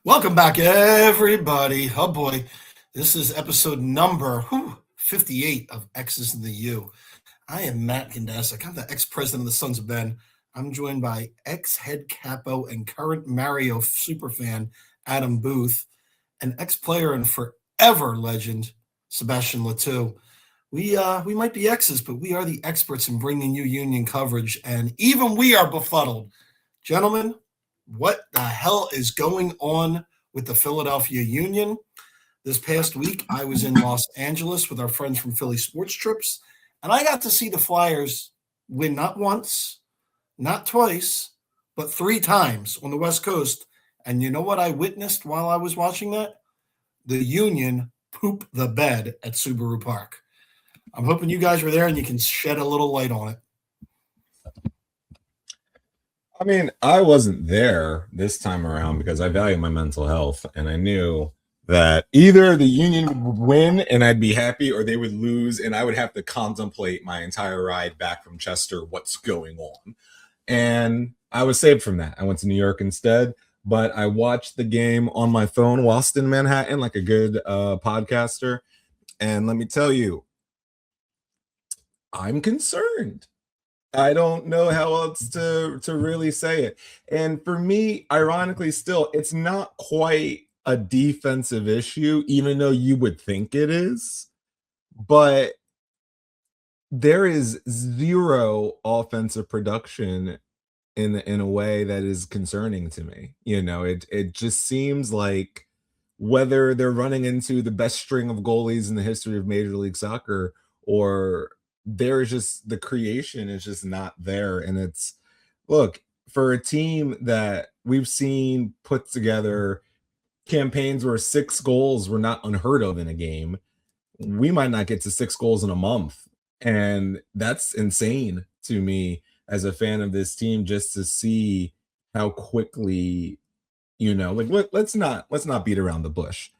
Welcome back, everybody. Oh boy, this is episode number 58 of X's in the U. I am Matt Gandasek. I'm the ex-president of the Sons of Ben. I'm joined by ex-head capo and current Mario superfan Adam Booth, and ex-player and forever legend Sebastian Latou. We might be exes, but we are the experts in bringing you Union coverage, and even we are befuddled. Gentlemen, what the hell is going on with the Philadelphia Union? This past week, I was in Los Angeles with our friends from Philly Sports Trips, and I got to see the Flyers win not once, not twice, but three times on the West Coast. And you know what I witnessed while I was watching that? The Union poop the bed at Subaru Park. I'm hoping you guys were there and you can shed a little light on it. I mean, I wasn't there this time around because I value my mental health, and I knew that either the Union would win and I'd be happy, or they would lose and I would have to contemplate my entire ride back from Chester what's going on. And I was saved from that. I went to New York instead, but I watched the game on my phone whilst in Manhattan like a good podcaster. And let me tell you, I'm concerned. I don't know how else to really say it. And for me, ironically, still, it's not quite a defensive issue, even though you would think it is. But there is zero offensive production in a way that is concerning to me. It just seems like whether they're running into the best string of goalies in the history of Major League Soccer, or there's just the creation is just not there. And it's, look, for a team that we've seen put together campaigns where 6 goals were not unheard of in a game, we might not get to 6 goals in a month. And that's insane to me as a fan of this team, just to see how quickly, let's not beat around the bush.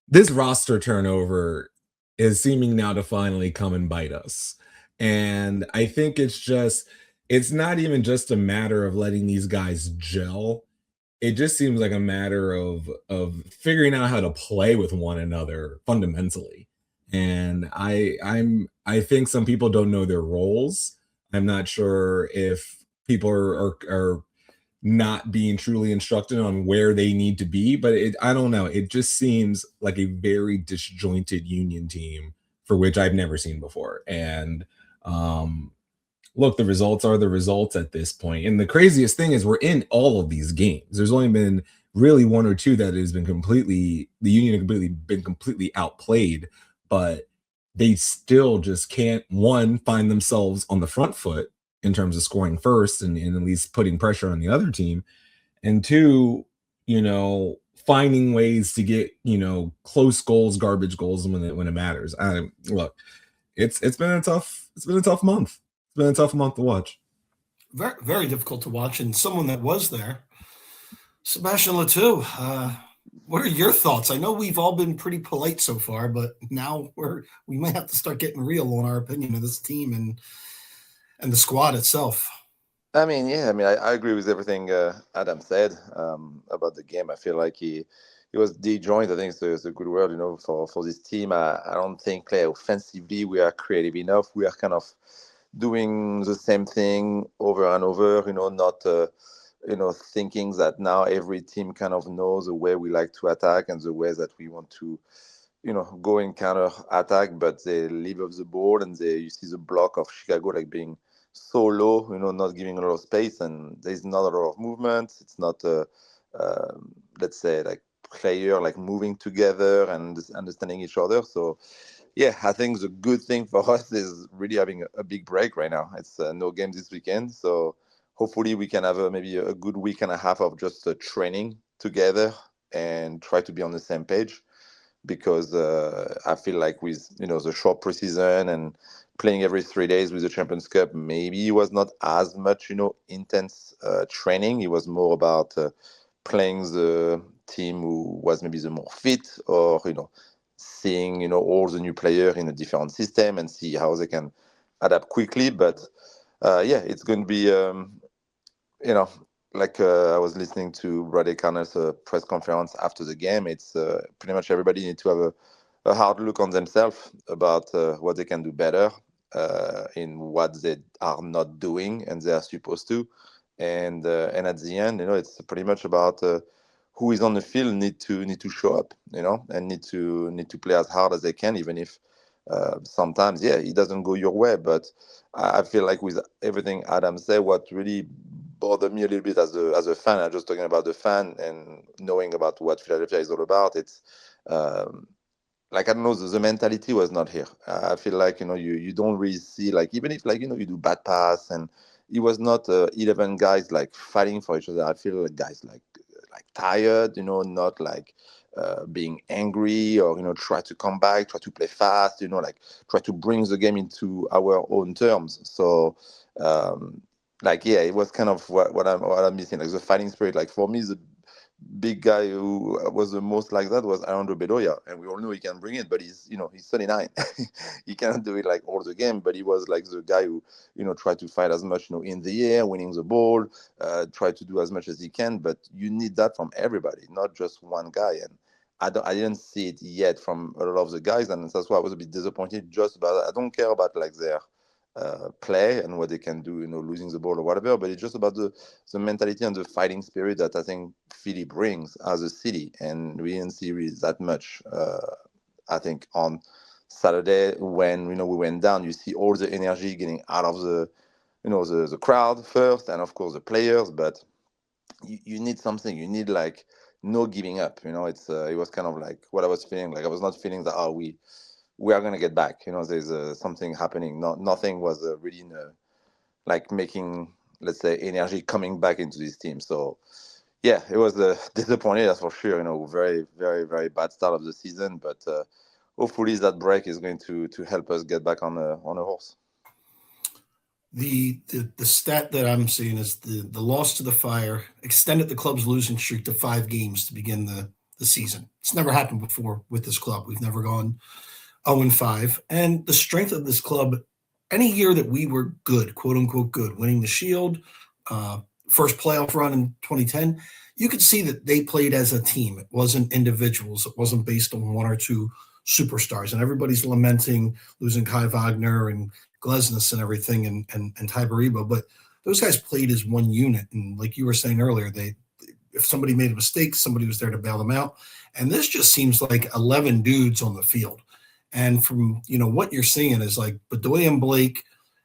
This roster turnover is seeming now to finally come and bite us. And I think it's not even just a matter of letting these guys gel. It just seems like a matter of figuring out how to play with one another fundamentally. And I think some people don't know their roles. I'm not sure if people are not being truly instructed on where they need to be, but I don't know. It just seems like a very disjointed Union team for which I've never seen before. And look, the results are the results at this point. And the craziest thing is we're in all of these games. There's only been really one or two that has been the Union been completely outplayed, but they still just can't, one, find themselves on the front foot in terms of scoring first and at least putting pressure on the other team. And two, finding ways to get, close goals, garbage goals when it matters. Look, it's been a tough month. It's been a tough month to watch. Very, very difficult to watch. And someone that was there, Sebastian Latou, what are your thoughts? I know we've all been pretty polite so far, but now we might have to start getting real on our opinion of this team and the squad itself. I agree with everything Adam said about the game. I feel like he was disjointed. I think it's a good word, for this team. I don't think offensively we are creative enough. We are kind of doing the same thing over and over, not thinking that now every team kind of knows the way we like to attack and the ways that we want to, go in counter attack, but they leave off the board and you see the block of Chicago like being so low, not giving a lot of space, and there's not a lot of movement. It's not, let's say, like player like moving together and understanding each other. So, yeah, I think the good thing for us is really having a big break right now. It's no games this weekend, so hopefully we can have maybe a good week and a half of just training together and try to be on the same page. Because I feel like with the short preseason and playing every 3 days with the Champions Cup, maybe it was not as much intense training. It was more about playing the team who was maybe the more fit, or seeing all the new players in a different system and see how they can adapt quickly. But yeah, it's going to be you know I was listening to Brady Connell's press conference after the game. It's pretty much everybody need to have a hard look on themselves about what they can do better in what they are not doing and they are supposed to. And at the end, it's pretty much about who is on the field need to show up, and need to play as hard as they can, even if sometimes, yeah, it doesn't go your way. But I feel like with everything Adam said, what really bothered me a little bit as a fan, I'm just talking about the fan and knowing about what Philadelphia is all about. It's like, I don't know, the mentality was not here. I feel like, you don't really see, like, even if, like, you do bad pass, and it was not 11 guys like fighting for each other. I feel like guys like tired, not like being angry, or try to come back, try to play fast, like try to bring the game into our own terms. So like, yeah, it was kind of what I'm missing, like the fighting spirit. Like, for me, the big guy who was the most like that was Armando Bedoya, and we all know he can bring it, but he's 39. He cannot do it like all the game, but he was like the guy who tried to fight as much in the air, winning the ball, try to do as much as he can. But you need that from everybody, not just one guy. And I didn't see it yet from a lot of the guys, and that's why I was a bit disappointed. Just about, I don't care about like their play and what they can do, losing the ball or whatever, but it's just about the mentality and the fighting spirit that I think Philly brings as a city, and we didn't see really that much. I think on Saturday, when we went down, you see all the energy getting out of the crowd first, and of course the players, but you need something. You need like no giving up. It was kind of like what I was feeling. Like, I was not feeling that, we are gonna get back. There's something happening. Nothing was really like making, let's say, energy coming back into this team. So yeah, it was disappointing, that's for sure. Very, very, very bad start of the season, but hopefully that break is going to help us get back on a horse. The stat that I'm seeing is the loss to the Fire extended the club's losing streak to 5 games to begin the season. It's never happened before with this club. We've never gone 0-5. And the strength of this club, any year that we were good, quote unquote good, winning the Shield, first playoff run in 2010, you could see that they played as a team. It wasn't individuals. It wasn't based on one or two superstars. And everybody's lamenting losing Kai Wagner and Glesnes and everything, and Ty Baribo. But those guys played as one unit. And like you were saying earlier, if somebody made a mistake, somebody was there to bail them out. And this just seems like 11 dudes on the field. And from what you're seeing is like Bedoya and Blake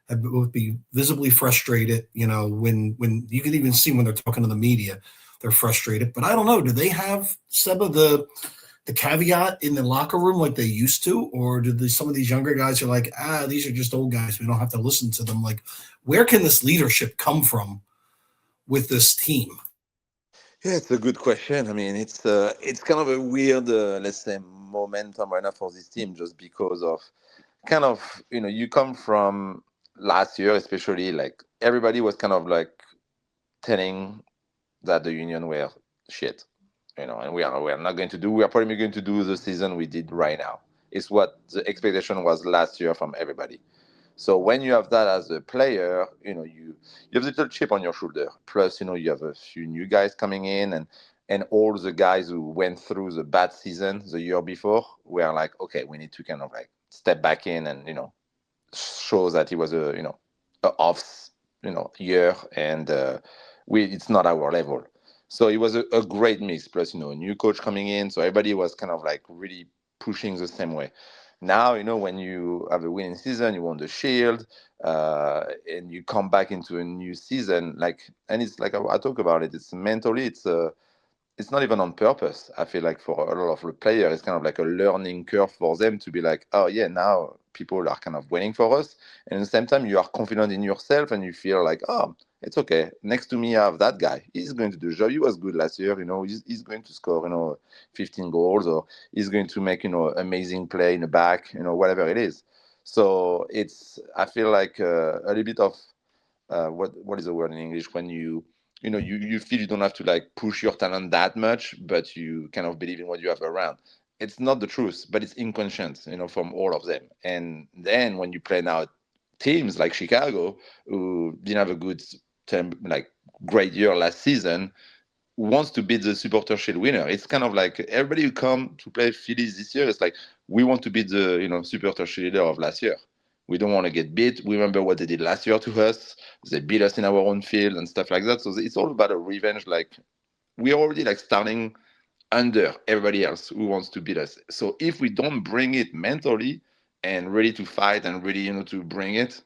would be visibly frustrated. When you can even see when they're talking to the media, they're frustrated. But I don't know. Do they have the caveat in the locker room like they used to, or do some of these younger guys are like, these are just old guys, we don't have to listen to them? Like, where can this leadership come from with this team? Yeah, it's a good question. I mean, it's kind of a weird, let's say, momentum right now for this team, just because of kind of, you come from last year, especially, like, everybody was kind of like telling that the Union were shit, and we are not going to do. We are probably going to do the season we did right now. It's what the expectation was last year from everybody. So when you have that as a player, you have a little chip on your shoulder. Plus, you have a few new guys coming in, and all the guys who went through the bad season the year before were like, okay, we need to kind of like step back in and show that it was a off year, and it's not our level. So it was a great mix. Plus, a new coach coming in, so everybody was kind of like really pushing the same way. Now, when you have a winning season, you won the Shield, and you come back into a new season, and it's like I talk about it. It's mentally, it's not even on purpose. I feel like for a lot of the players, it's kind of like a learning curve for them to be like, oh yeah, now people are kind of waiting for us, and at the same time, you are confident in yourself, and you feel like, oh, it's okay. Next to me, I have that guy. He's going to do the job. He was good last year. He's going to score, 15 goals, or he's going to make, amazing play in the back, whatever it is. So I feel like a little bit of what is the word in English, when you feel you don't have to like push your talent that much, but you kind of believe in what you have around. It's not the truth, but it's inconscient, from all of them. And then when you play now teams like Chicago, who didn't have a good term, like great year last season, wants to be the supporter shield winner. It's kind of like everybody who come to play Phillies this year, it's like we want to be the supporter shield leader of last year. We don't want to get beat. We remember what they did last year to us. They beat us in our own field and stuff like that. So it's all about a revenge. Like we're already like starting under everybody else who wants to beat us. So if we don't bring it mentally and ready to fight and ready, to bring it,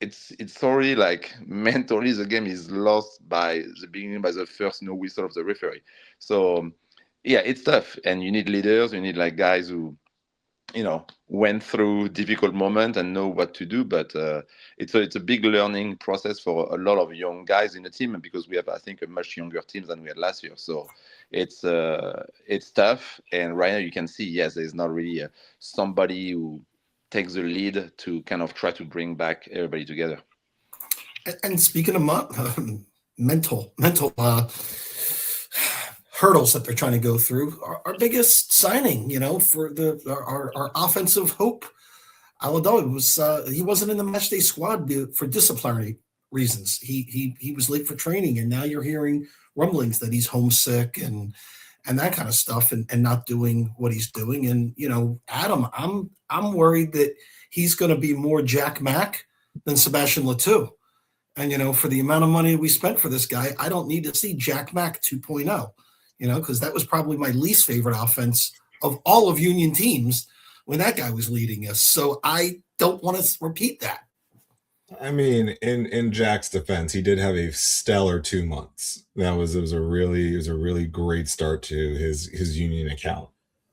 it's already like mentally the game is lost by the beginning, by the first whistle of the referee. So yeah, it's tough, and you need leaders. You need like guys who went through difficult moment and know what to do. But it's a big learning process for a lot of young guys in the team, because we have, I think, a much younger team than we had last year. So it's tough. And right now you can see, yes, there's not really somebody who takes the lead to kind of try to bring back everybody together. And speaking of mental hurdles that they're trying to go through, our biggest signing, for our offensive hope, Alador he wasn't in the matchday squad for disciplinary reasons. He was late for training, and now you're hearing rumblings that he's homesick and that kind of stuff, and not doing what he's doing. And Adam, I'm worried that he's going to be more Jack Mack than Sebastian Letou. And for the amount of money we spent for this guy, I don't need to see Jack Mack 2.0. Because that was probably my least favorite offense of all of Union teams when that guy was leading us. So I don't want to repeat that. I mean, in Jack's defense, he did have a stellar 2 months. It was a really great start to his Union account.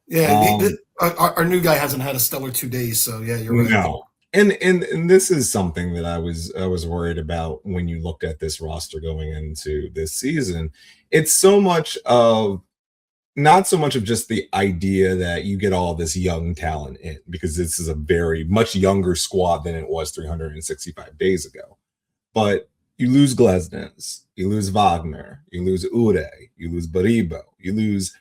Yeah, our new guy hasn't had a stellar 2 days, so yeah, you're right. No. And this is something that I was worried about when you looked at this roster going into this season. It's not so much of just the idea that you get all this young talent in, because this is a very much younger squad than it was 365 days ago. But you lose Glesnes, you lose Wagner, you lose Ure, you lose Baribo, you lose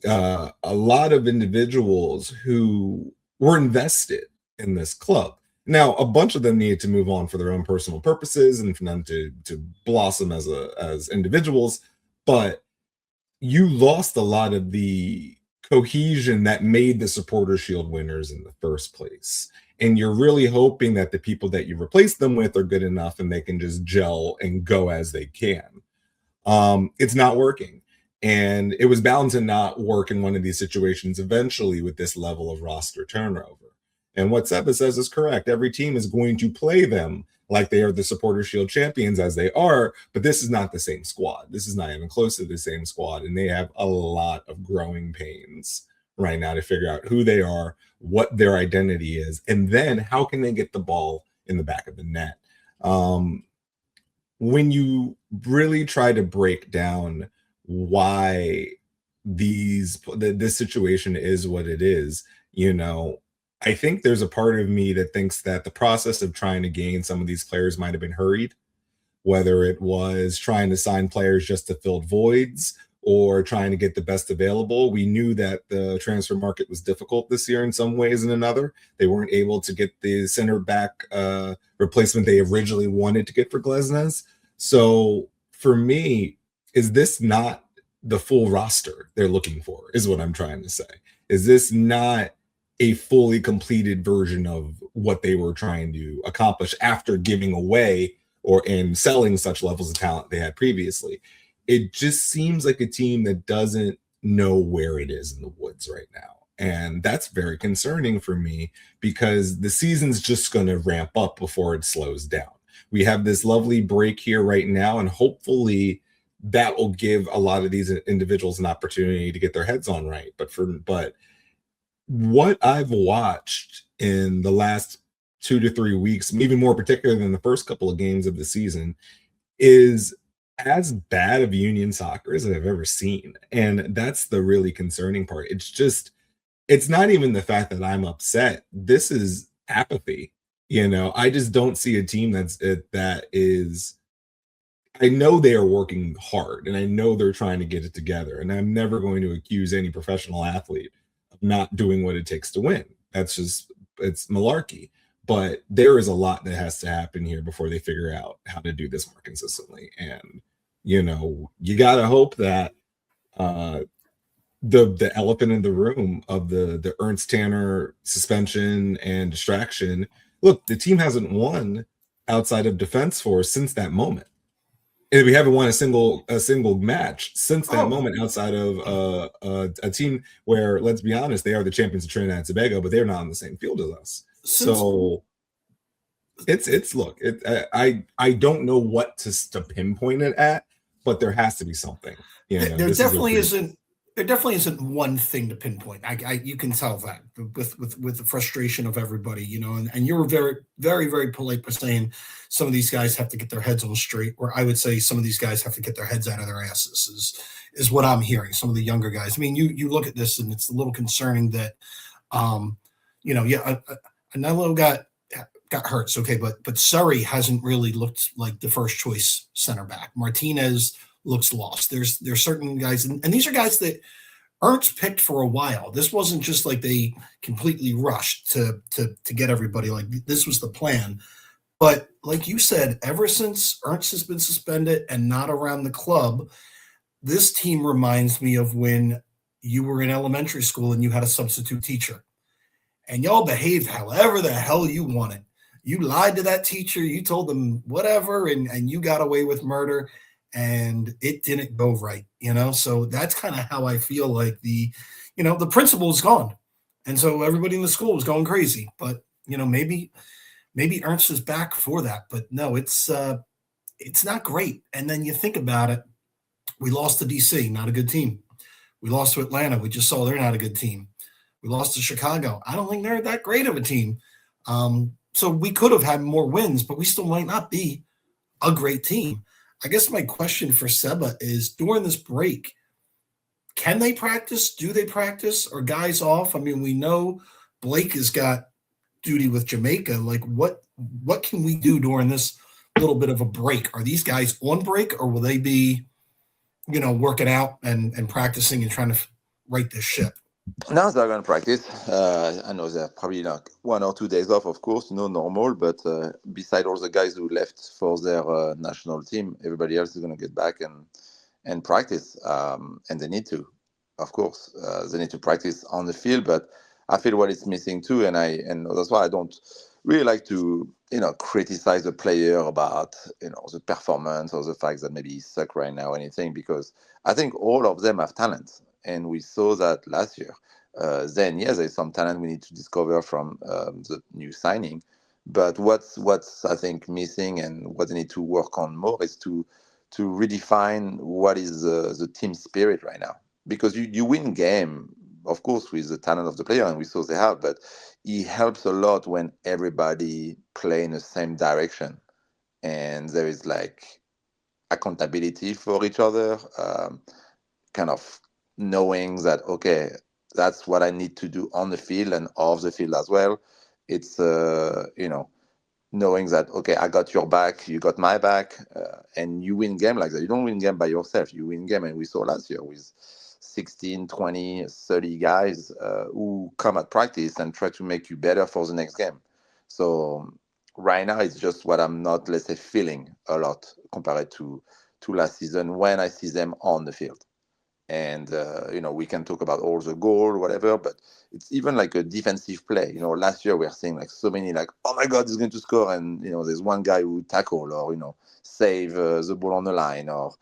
a lot of individuals who were invested in this club. Now, a bunch of them needed to move on for their own personal purposes and for them to blossom as individuals, but you lost a lot of the cohesion that made the Supporter Shield winners in the first place. And you're really hoping that the people that you replace them with are good enough and they can just gel and go as they can. It's not working. And it was bound to not work in one of these situations eventually with this level of roster turnover. And what Seba says is correct. Every team is going to play them like they are the Supporter Shield champions, as they are, but this is not the same squad. This is not even close to the same squad, and they have a lot of growing pains right now to figure out who they are, what their identity is, and then how can they get the ball in the back of the net. When you really try to break down why this situation is what it is, I think there's a part of me that thinks that the process of trying to gain some of these players might have been hurried, whether it was trying to sign players just to fill voids or trying to get the best available. We knew that the transfer market was difficult this year in some ways and another. They weren't able to get the center back replacement they originally wanted to get for Glesnes. So for me, is this not the full roster they're looking for, is what I'm trying to say. Is this not a fully completed version of what they were trying to accomplish after giving away and selling such levels of talent they had previously? It just seems like a team that doesn't know where it is in the woods right now. And that's very concerning for me, because the season's just going to ramp up before it slows down. We have this lovely break here right now, and hopefully that will give a lot of these individuals an opportunity to get their heads on right. But what I've watched in the last 2 to 3 weeks, even more particular than the first couple of games of the season, is as bad of Union soccer as I've ever seen. And that's the really concerning part. It's not even the fact that I'm upset. This is apathy. I just don't see a team that is, I know they are working hard and I know they're trying to get it together. And I'm never going to accuse any professional athlete not doing what it takes to win. It's malarkey. But there is a lot that has to happen here before they figure out how to do this more consistently. And you got to hope that the elephant in the room of the Ernst Tanner suspension and distraction. Look, the team hasn't won outside of Defense Force since that moment. And we haven't won a single match since that moment outside of a team where, let's be honest, they are the champions of Trinidad and Tobago, but they're not on the same field as us. So I don't know what to pinpoint it at, but there has to be something. There definitely isn't one thing to pinpoint. You can tell that with the frustration of everybody, and you're very, very, very polite by saying some of these guys have to get their heads on straight, or I would say some of these guys have to get their heads out of their asses is what I'm hearing. Some of the younger guys. I mean, you look at this and it's a little concerning that, Anello got hurt. So, okay, but Surrey hasn't really looked like the first choice center back. Martinez looks lost. There's certain guys, and these are guys that Ernst picked for a while. This wasn't just like they completely rushed to get everybody. Like, this was the plan. But like you said, ever since Ernst has been suspended and not around the club, this team reminds me of when you were in elementary school and you had a substitute teacher. And y'all behaved however the hell you wanted. You lied to that teacher. You told them whatever, and you got away with murder. And it didn't go right, So that's kind of how I feel like the principal is gone. And so everybody in the school was going crazy. But, maybe Ernst is back for that. But no, it's not great. And then you think about it. We lost to DC, not a good team. We lost to Atlanta. We just saw they're not a good team. We lost to Chicago. I don't think they're that great of a team. So we could have had more wins, but we still might not be a great team. I guess my question for Seba is, during this break, can they practice? Do they practice? Are guys off? I mean, we know Blake has got duty with Jamaica. Like, what can we do during this little bit of a break? Are these guys on break, or will they be, working out and practicing and trying to right this ship? Now they're going to practice. I know they're probably like 1 or 2 days off, of course, normal. But beside all the guys who left for their national team, everybody else is going to get back and practice. And they need to, of course. They need to practice on the field. But I feel what it's missing too. And that's why I don't really like to, criticize the player about, the performance or the fact that maybe he suck right now or anything, because I think all of them have talent. And we saw that last year. Then, yes, there's some talent we need to discover from the new signing. But what's I think missing and what they need to work on more is to redefine what is the team spirit right now. Because you win game, of course, with the talent of the player, and we saw they have, but it helps a lot when everybody play in the same direction. And there is like accountability for each other, kind of knowing that, okay, that's what I need to do on the field and off the field as well. It's, knowing that, okay, I got your back, you got my back, and you win game like that. You don't win game by yourself. You win game, and we saw last year with 16, 20, 30 guys who come at practice and try to make you better for the next game. So right now, it's just what I'm not, let's say, feeling a lot compared to last season when I see them on the field. And, we can talk about all the goal, whatever, but it's even like a defensive play. Last year we were seeing like so many like, oh my God, he's going to score. And, there's one guy who tackle or, save the ball on the line or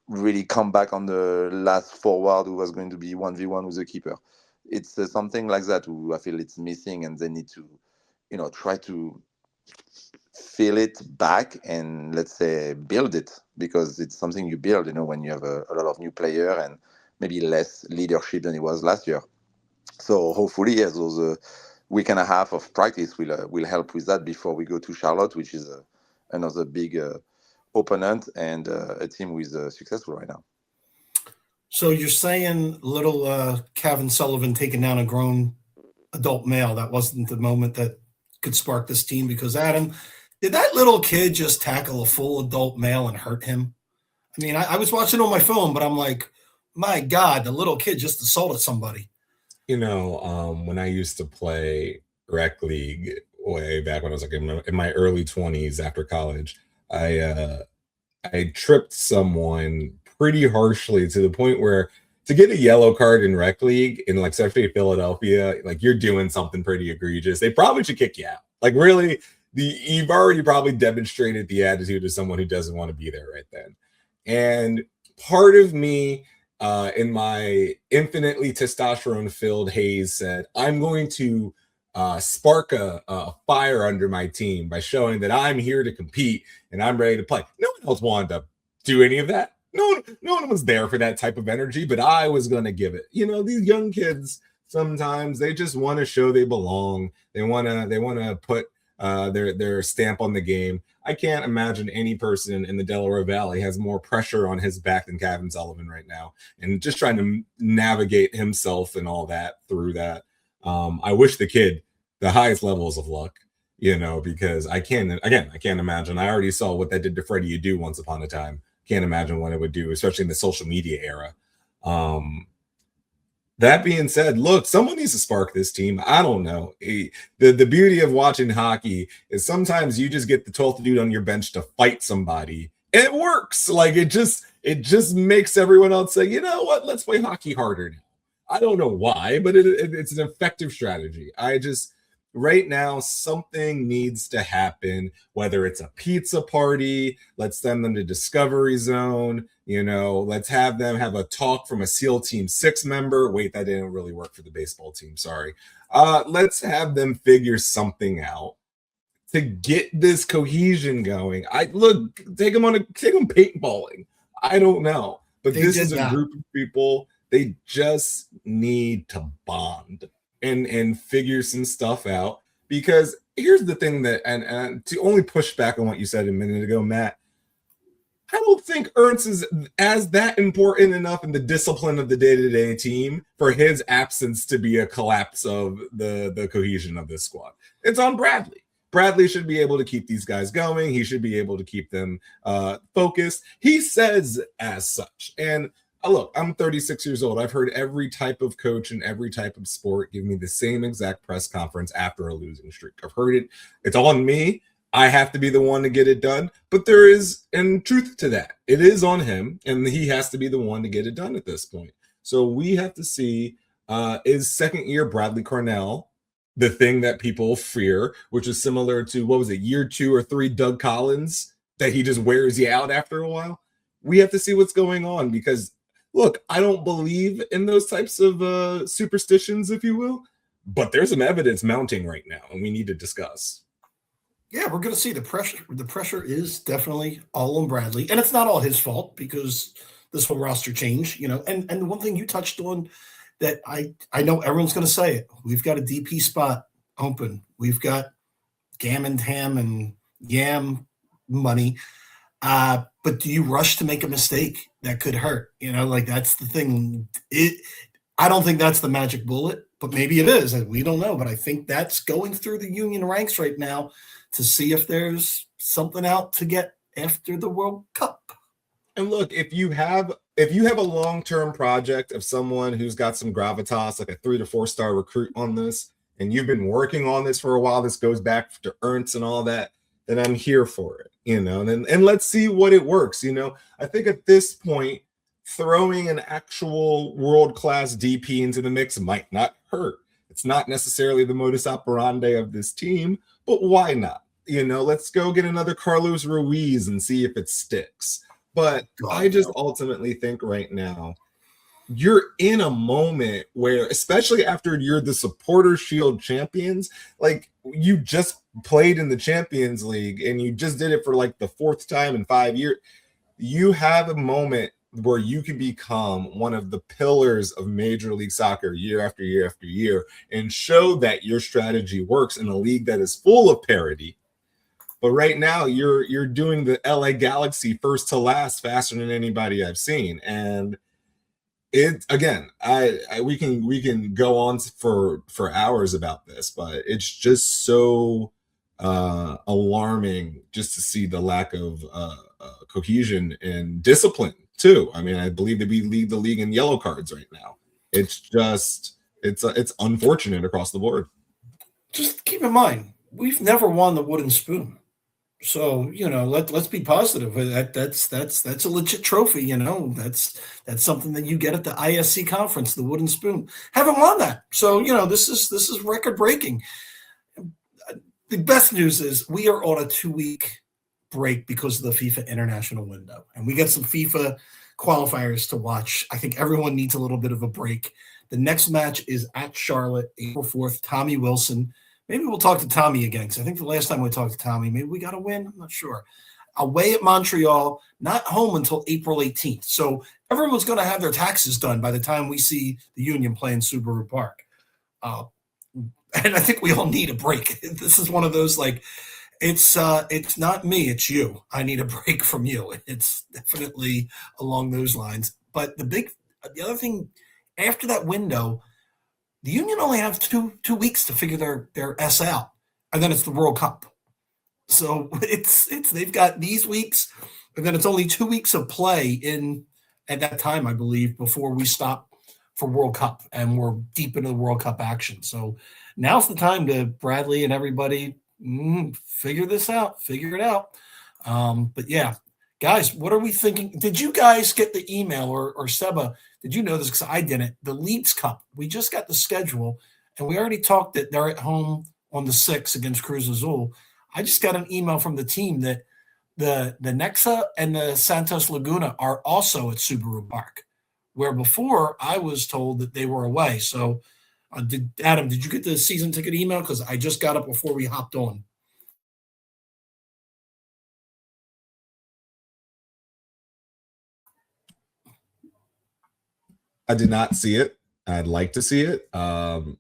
really come back on the last forward who was going to be 1v1 with the keeper. It's something like that who I feel it's missing, and they need to, try to feel it back and, let's say, build it, because it's something you build, when you have a lot of new player and maybe less leadership than it was last year. So hopefully, yes, those week and a half of practice will help with that before we go to Charlotte, which is another big opponent and a team who is successful right now. So you're saying little Kevin Sullivan taking down a grown adult male, that wasn't the moment that could spark this team? Because, Adam, did that little kid just tackle a full adult male and hurt him? I mean, I was watching on my phone, but I'm like, my God, the little kid just assaulted somebody. When I used to play rec league way back when I was like in my early 20s after college, I I tripped someone pretty harshly to the point where to get a yellow card in rec league in like especially Philadelphia, like you're doing something pretty egregious. They probably should kick you out. Like really, you've already probably demonstrated the attitude of someone who doesn't want to be there right then. And part of me in my infinitely testosterone filled haze said, I'm going to spark a fire under my team by showing that I'm here to compete and I'm ready to play. No one else wanted to do any of that. No one was there for that type of energy, but I was going to give it. You know, these young kids, sometimes they just want to show they belong. They want to put their stamp on the game. I can't imagine any person in the Delaware Valley has more pressure on his back than Kevin Sullivan right now, and just trying to navigate himself and all that through that. I wish the kid the highest levels of luck, you know, because I can't imagine. I already saw what that did to Freddie Adu once upon a time. Can't imagine what it would do, especially in the social media era. That being said, look, someone needs to spark this team. I don't know. The beauty of watching hockey is sometimes you just get the 12th dude on your bench to fight somebody. And it works. Like it just makes everyone else say, you know what, let's play hockey harder now. I don't know why, but it's an effective strategy. Right now, something needs to happen, whether it's a pizza party, let's send them to Discovery Zone, you know, let's have them have a talk from a SEAL Team 6 member. Wait, that didn't really work for the baseball team. Sorry. Let's have them figure something out to get this cohesion going. Take them paintballing. I don't know. But this is a group of people, they just need to bond and figure some stuff out. Because here's the thing that, and to only push back on what you said a minute ago, Matt, I don't think Ernst is as that important enough in the discipline of the day-to-day team for his absence to be a collapse of the cohesion of this squad. It's on Bradley. Bradley should be able to keep these guys going. He should be able to keep them focused. He says as such. And look, I'm 36 years old. I've heard every type of coach in every type of sport give me the same exact press conference after a losing streak. I've heard it. It's on me. I have to be the one to get it done. But there is truth to that. It is on him, and he has to be the one to get it done at this point. So we have to see, is second year Bradley Cornell the thing that people fear, which is similar to, what was it, year 2 or 3 Doug Collins, that he just wears you out after a while? We have to see what's going on because, look, I don't believe in those types of superstitions, if you will, but there's some evidence mounting right now, and we need to discuss. Yeah, we're going to see the pressure. The pressure is definitely all on Bradley, and it's not all his fault because this whole roster change, you know. And the one thing you touched on that I know everyone's going to say it. We've got a DP spot open. We've got Gam and Ham and Yam money. But do you rush to make a mistake that could hurt? You know, like that's the thing. I don't think that's the magic bullet, but maybe it is. We don't know. But I think that's going through the Union ranks right now to see if there's something out to get after the World Cup. And look, if you have a long-term project of someone who's got some gravitas, like a 3 to 4 star recruit on this, and you've been working on this for a while, this goes back to Ernst and all that, then I'm here for it, you know, and let's see what it works. You know, I think at this point, throwing an actual world-class DP into the mix might not hurt. It's not necessarily the modus operandi of this team, but why not? You know, let's go get another Carlos Ruiz and see if it sticks. But I just ultimately think right now, you're in a moment where, especially after you're the Supporter Shield champions, like you just played in the Champions League and you just did it for like the 4th time in 5 years, you have a moment where you can become one of the pillars of Major League Soccer year after year after year and show that your strategy works in a league that is full of parity. But right now, you're doing the LA Galaxy first to last faster than anybody I've seen, and it again. We can go on for hours about this, but it's just so alarming just to see the lack of cohesion and discipline too. I mean, I believe that we lead the league in yellow cards right now. It's just it's unfortunate across the board. Just keep in mind, we've never won the wooden spoon. So let's be positive. That's a legit trophy. That's something that you get at the ISC conference, the Wooden Spoon. Haven't won that, so this is record breaking. The best news is we are on a 2-week break because of the FIFA international window, and we get some FIFA qualifiers to watch. I think everyone needs a little bit of a break. The next match is at Charlotte, April 4th. Tommy Wilson. Maybe we'll talk to Tommy again, because I think the last time we talked to Tommy, maybe we got a win. I'm not sure. Away at Montreal, not home until April 18th. So everyone's going to have their taxes done by the time we see the Union play in Subaru Park. And I think we all need a break. This is one of those, like, it's not me, it's you. I need a break from you. It's definitely along those lines. But the other thing, after that window, the Union only have two weeks to figure their S out, and then it's the World Cup. So it's they've got these weeks, and then it's only 2 weeks of play at that time, I believe, before we stop for World Cup, and we're deep into the World Cup action. So now's the time to Bradley and everybody figure this out, figure it out. But yeah, guys, what are we thinking? Did you guys get the email, or Seba? Did you know this? Because I didn't. The Leagues Cup, we just got the schedule, and we already talked that they're at home on the 6th against Cruz Azul. I just got an email from the team that the Nexa and the Santos Laguna are also at Subaru Park, where before I was told that they were away. So, Adam, did you get the season ticket email? Because I just got it before we hopped on. I did not see it. I'd like to see it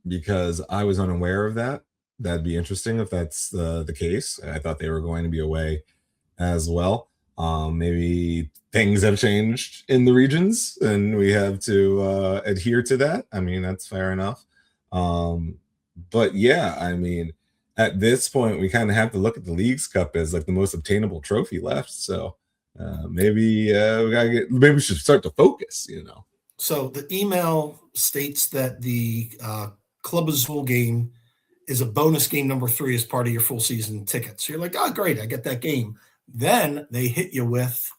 because I was unaware of that. That'd be interesting if that's the case. I thought they were going to be away as well. Maybe things have changed in the regions and we have to adhere to that. I mean, that's fair enough. But yeah, I mean, at this point, we kind of have to look at the Leagues Cup as like the most obtainable trophy left. So maybe maybe we should start to focus, So the email states that the Club Azul game is a bonus game number 3 as part of your full season ticket. So you're like, oh, great, I get that game. Then they hit you with,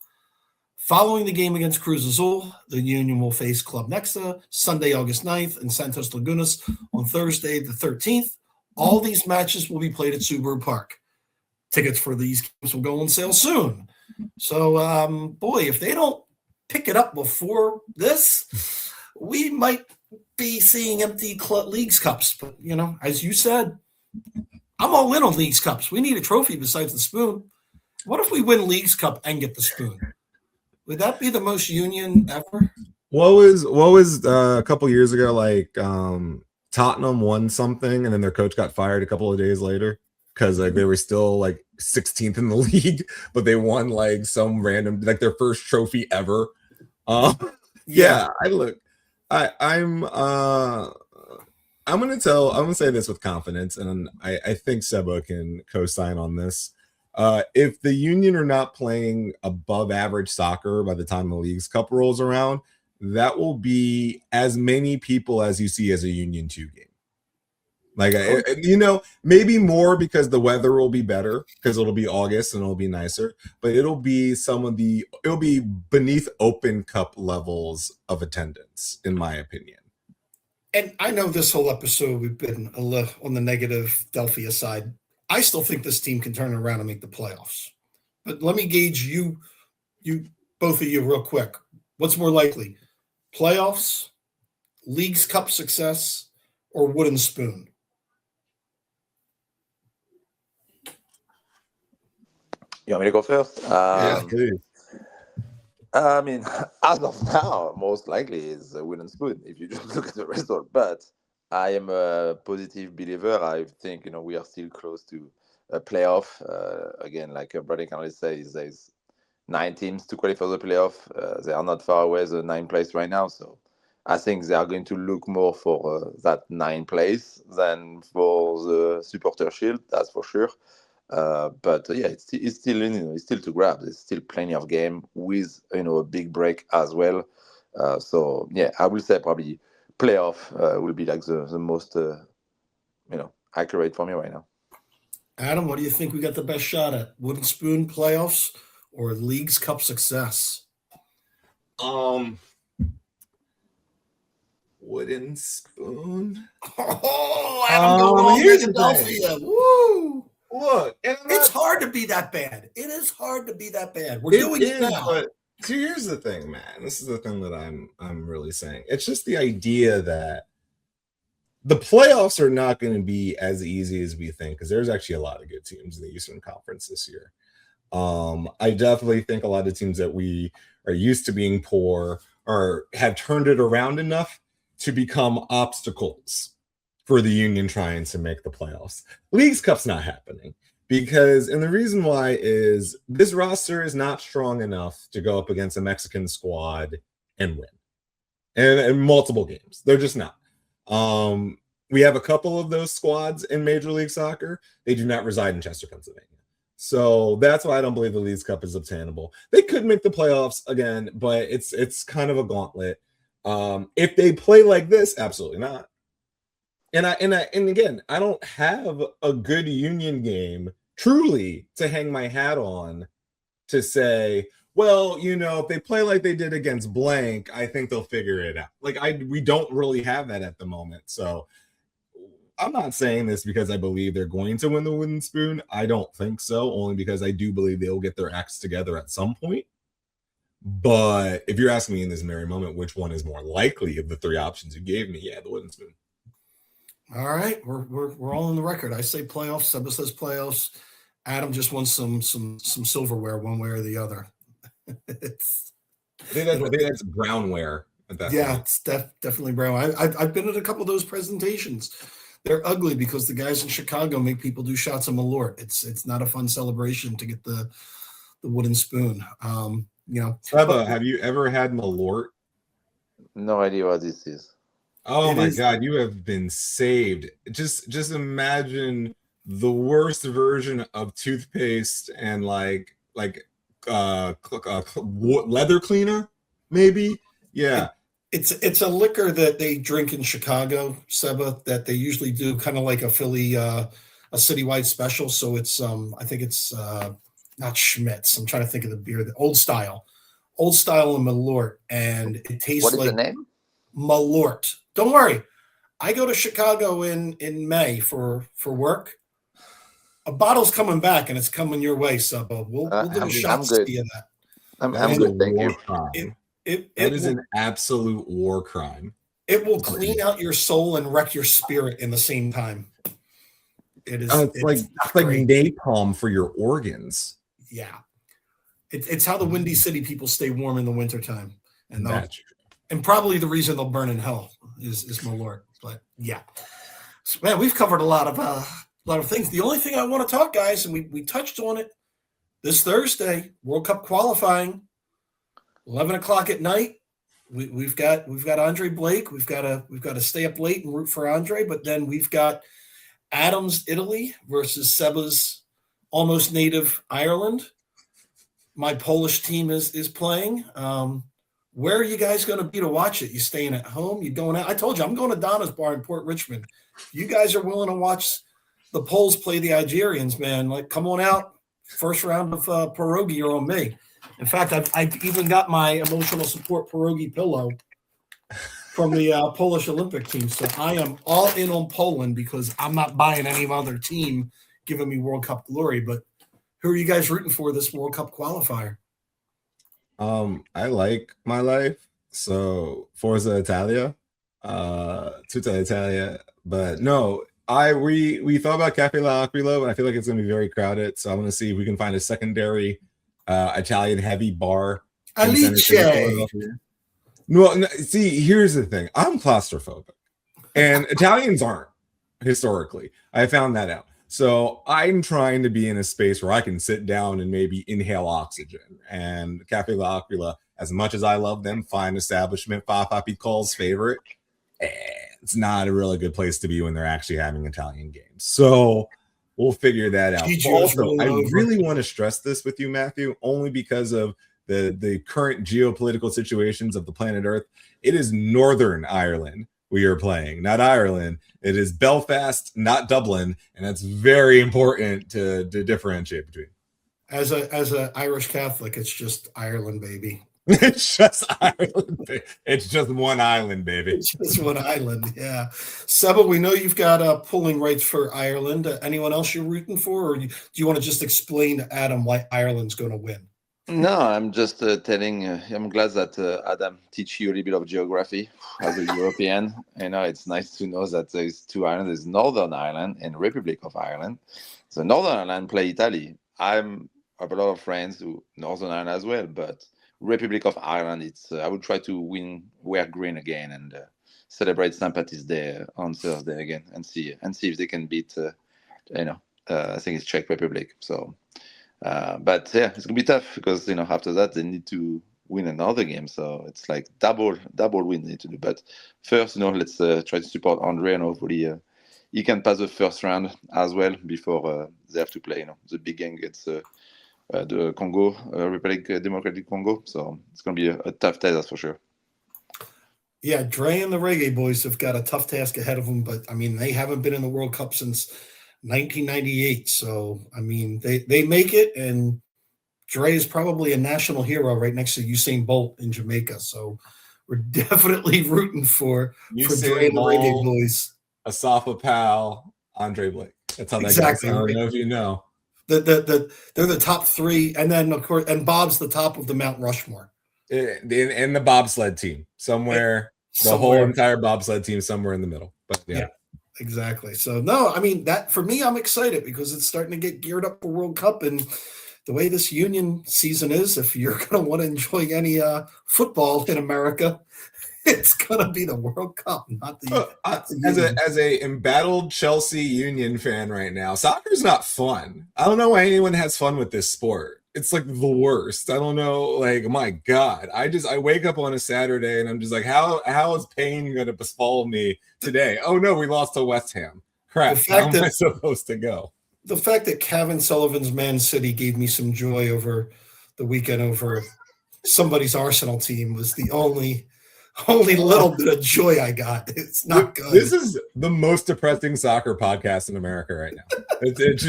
following the game against Cruz Azul, the Union will face Club Nexa Sunday, August 9th, and Santos Lagunas on Thursday, the 13th. All these matches will be played at Subaru Park. Tickets for these games will go on sale soon. So, boy, if they don't pick it up before this, we might be seeing empty Leagues Cups. But, as you said, I'm all in on Leagues Cups. We need a trophy besides the spoon. What if we win Leagues Cup and get the spoon? Would that be the most Union ever? What was a couple years ago, like Tottenham won something and then their coach got fired a couple of days later because like they were still like 16th in the league, but they won like some random, like their first trophy ever. Yeah, I'm gonna say this with confidence, and I think Seba can co-sign on this. If the Union are not playing above average soccer by the time the Leagues Cup rolls around, that will be as many people as you see as a Union 2 game. Like, maybe more because the weather will be better because it'll be August and it'll be nicer, but it'll be beneath Open Cup levels of attendance, in my opinion. And I know this whole episode we've been on the negative Delphia side. I still think this team can turn around and make the playoffs. But let me gauge you both of you real quick. What's more likely? Playoffs, Leagues Cup success, or Wooden Spoon? You want me to go first? Yeah, please. I mean, as of now, most likely is a Wooden Spoon if you just look at the result. But I am a positive believer. I think we are still close to a playoff. Again, like Bradley can says, there's 9 teams to qualify for the playoff. They are not far away the 9th place right now. So I think they are going to look more for that 9th place than for the Supporter Shield. That's for sure. But yeah, it's still it's still to grab. There's still plenty of game with a big break as well. So yeah, I will say probably playoff will be like the most accurate for me right now. Adam, what do you think we got the best shot at? Wooden Spoon playoffs or Leagues Cup success? Wooden Spoon. Oh, Adam going all Philadelphia. Woo! Look, it's hard to be that bad. It is hard to be that bad. We're doing it now. But here's the thing, man. This is the thing that I'm really saying. It's just the idea that the playoffs are not going to be as easy as we think, because there's actually a lot of good teams in the Eastern Conference this year. I definitely think a lot of teams that we are used to being poor or have turned it around enough to become obstacles for the Union trying to make the playoffs. Leagues Cup's not happening because, and the reason why is this roster is not strong enough to go up against a Mexican squad and win. And in multiple games. They're just not. We have a couple of those squads in Major League Soccer. They do not reside in Chester, Pennsylvania. So that's why I don't believe the Leagues Cup is obtainable. They could make the playoffs again, but it's kind of a gauntlet. If they play like this, absolutely not. And again, I don't have a good Union game truly to hang my hat on to say, well, you know, if they play like they did against blank, I think they'll figure it out. Like we don't really have that at the moment. So I'm not saying this because I believe they're going to win the Wooden Spoon. I don't think so, only because I do believe they'll get their acts together at some point. But if you're asking me in this very moment, which one is more likely of the three options you gave me, yeah, the Wooden Spoon. All right, we're all on the record. I say playoffs. Seba says playoffs. Adam just wants some silverware, one way or the other. I think that's brownware. It's definitely brown. I've been at a couple of those presentations. They're ugly because the guys in Chicago make people do shots of Malort. It's not a fun celebration to get the Wooden Spoon. Seba, have you ever had Malort? No idea what this is. Oh my God, you have been saved. Just imagine the worst version of toothpaste and like leather cleaner, maybe. Yeah. It's a liquor that they drink in Chicago, Seba, that they usually do kind of like a Philly a citywide special. So it's I think it's not Schmitz. I'm trying to think of the beer, the Old Style and Malort, and it tastes like. What is the name? Malort. Don't worry. I go to Chicago in May for work. A bottle's coming back, and it's coming your way, Seba. We'll do a shot to see that. I'm good, thank you. That is an absolute war crime. It will clean out your soul and wreck your spirit in the same time. It is. It's like napalm for your organs. Yeah, it's how the Windy City people stay warm in the wintertime. And probably the reason they'll burn in hell is Malort. But yeah, so, man, we've covered a lot of things. The only thing I want to talk, guys, and we touched on it this Thursday, World Cup qualifying, 11:00 at night. We've got Andre Blake. We've got to stay up late and root for Andre. But then we've got Adams, Italy versus Seba's almost native Ireland. My Polish team is playing. Where are you guys going to be to watch it? You staying at home? You going out? I told you, I'm going to Donna's Bar in Port Richmond. You guys are willing to watch the Poles play the Algerians, man. Like, come on out. First round of pierogi, you're on me. In fact, I've even got my emotional support pierogi pillow from the Polish Olympic team. So I am all in on Poland because I'm not buying any other team giving me World Cup glory. But who are you guys rooting for this World Cup qualifier? I like my life, so Forza Italia, Tutta Italia. But no, we thought about Cafe L'Aquila, but I feel like it's gonna be very crowded. So I'm gonna see if we can find a secondary Italian heavy bar. Alice. No, see, here's the thing. I'm claustrophobic, and Italians aren't historically. I found that out. So I'm trying to be in a space where I can sit down and maybe inhale oxygen. And Cafe L'Aquila, as much as I love them, fine establishment, Papa Piccol's favorite, it's not a really good place to be when they're actually having Italian games. So we'll figure that out. Also, I really want to stress this with you, Matthew, only because of the current geopolitical situations of the planet Earth. It is Northern Ireland, we are playing, not Ireland. It is Belfast, not Dublin, and that's very important to differentiate between. As a Irish Catholic, it's just Ireland, baby. It's just Ireland. It's just one island, baby. It's just one island, yeah. Seba, we know you've got polling rights for Ireland. Anyone else you're rooting for, or do you want to just explain to Adam why Ireland's going to win? No, I'm just telling. I'm glad that Adam teach you a little bit of geography as a European. It's nice to know that there's two islands: there's Northern Ireland and Republic of Ireland. So Northern Ireland play Italy. I have a lot of friends who Northern Ireland as well, but Republic of Ireland, it's I would try to wear green again and celebrate St. Patrick's Day on Thursday again and see if they can beat I think it's Czech Republic. So but yeah, it's gonna be tough because after that they need to win another game, so it's like double win they need to do. But first, let's try to support Andre, and hopefully he can pass the first round as well before they have to play the big game against the Congo, Republic Democratic Congo. So it's going to be a tough test, that's for sure. Yeah, Dre and the Reggae Boys have got a tough task ahead of them, but I mean, they haven't been in the World Cup since 1998. So, I mean, they make it, and Dre is probably a national hero right next to Usain Bolt in Jamaica. So we're definitely rooting for Dre and the Reggae Boys. Asafa Powell, Andre Blake. That's how that exactly goes. I don't know if you know. They're the top three, and then of course, and Bob's the top of the Mount Rushmore. In the bobsled team, somewhere, the whole entire bobsled team somewhere in the middle. But yeah, exactly. So no, I mean that for me, I'm excited because it's starting to get geared up for World Cup, and the way this union season is, if you're going to want to enjoy any football in America, it's going to be the World Cup, not the as a embattled Chelsea Union fan right now. Soccer's not fun. I don't know why anyone has fun with this sport. It's like the worst. I don't know. Like, my God, I wake up on a Saturday and I'm just like, how is pain going to befall me today? Oh no, we lost to West Ham. Crap. How am I supposed to go? The fact that Kevin Sullivan's Man City gave me some joy over the weekend over somebody's Arsenal team was the only little bit of joy I got. It's not good. This is the most depressing soccer podcast in America right now. There's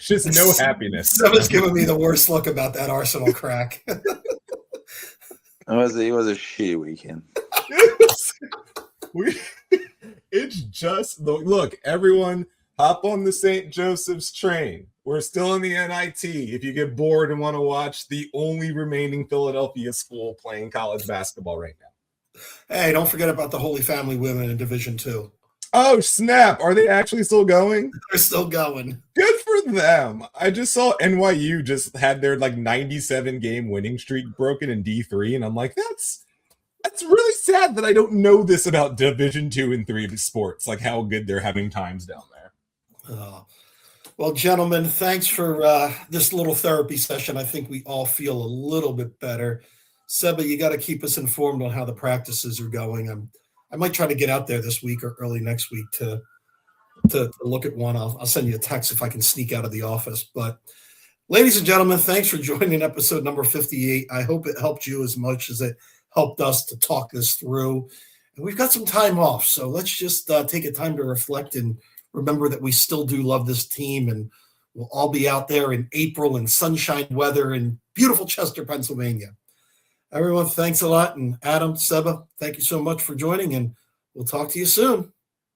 just no happiness. Someone's giving me the worst look about that Arsenal crack. It was a shitty weekend. It's just look, everyone hop on the St. Joseph's train. We're still in the NIT. If you get bored and want to watch the only remaining Philadelphia school playing college basketball right now. Hey, don't forget about the Holy Family women in Division II. Oh, snap. Are they actually still going? They're still going. Good for them. I just saw NYU just had their 97 game winning streak broken in D3, and I'm like, that's really sad that I don't know this about Division 2 and 3 sports, like how good they're having times down there. Well, gentlemen, thanks for this little therapy session. I think we all feel a little bit better. Seba, you got to keep us informed on how the practices are going. I might try to get out there this week or early next week to look at one. I'll send you a text if I can sneak out of the office. But ladies and gentlemen, thanks for joining episode number 58. I hope it helped you as much as it helped us to talk this through. And we've got some time off, so let's just take a time to reflect and remember that we still do love this team, and we'll all be out there in April in sunshine weather in beautiful Chester, Pennsylvania. Everyone, thanks a lot. And Adam, Seba, thank you so much for joining, and we'll talk to you soon.